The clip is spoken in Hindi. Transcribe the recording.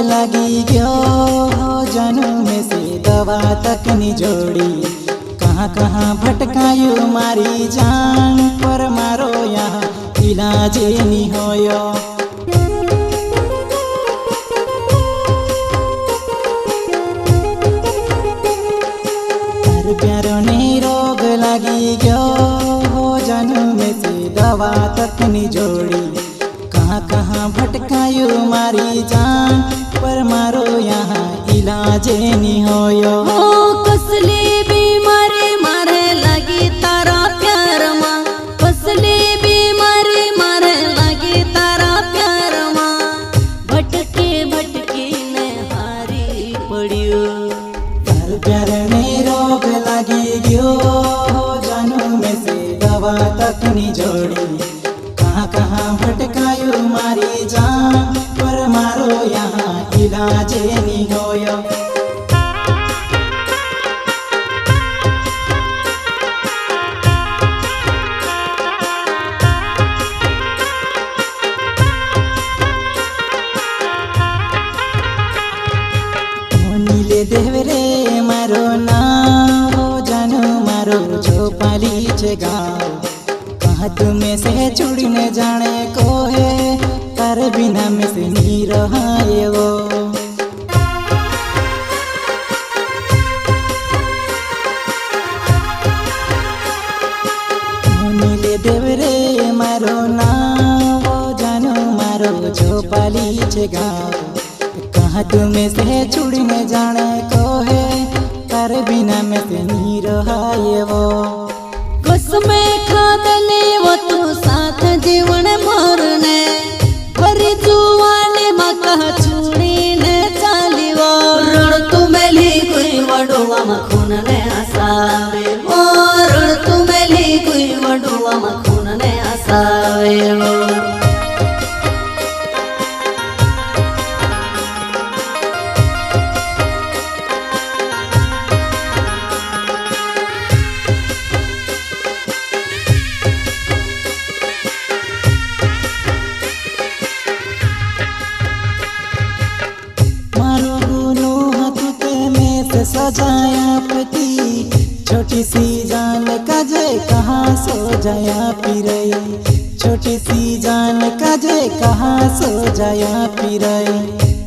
लगी गयो जानू में से दवा तक निजोड़ी। कहाँ कहाँ भटकायो मारी जान पर मारो यहाँ इलाज नहीं होयो। तार प्यारो ने रोग लगी गयो जानू में से दवा तक निजोड़ी। कहाँ कहाँ भटकायो मारी जान पर मारो यहाँ इलाज नहीं होयो। कसली बीमारी मारे लगी तारा प्यार माँ, कसली बीमारी मारे लगी तारा प्यार माँ। भटके भटके ने हारी पड़ियो। तार प्यार ने रोग लगी गयो जानू में से दवा तक निजोड़ी। कहाँ कहाँ भटकायो मारी जान पर मारो यहाँ इलाज नहीं होयो। नीले देवरे मारो ना हो जानू मारो जो पाली छे गाँव। कहाँ तुम्हें से छुड़ी न जाने को है तार बिना में से नहीं रहाए वो। नीले देवरे मारो ना हो जानू मारो जो पाली छे गाँव। कहाँ तुम्हें से छुड़ी न जाने को है तार बिना में से नहीं रहाए वो। कसमे खादले वो तू साथ जीवन मरने भरी जुवाने मका छुड़ी ने चाली वो। रण तू मेली कोई वडुआ मखून ने आसावे वो, रण तू मेली कोई वडुआ मखून ने आसावे वो। सजाया पति छोटी सी जान कजे कहाँ सो जाया पिरई। छोटी सी जान कजे कहाँ सो जाया पिरई।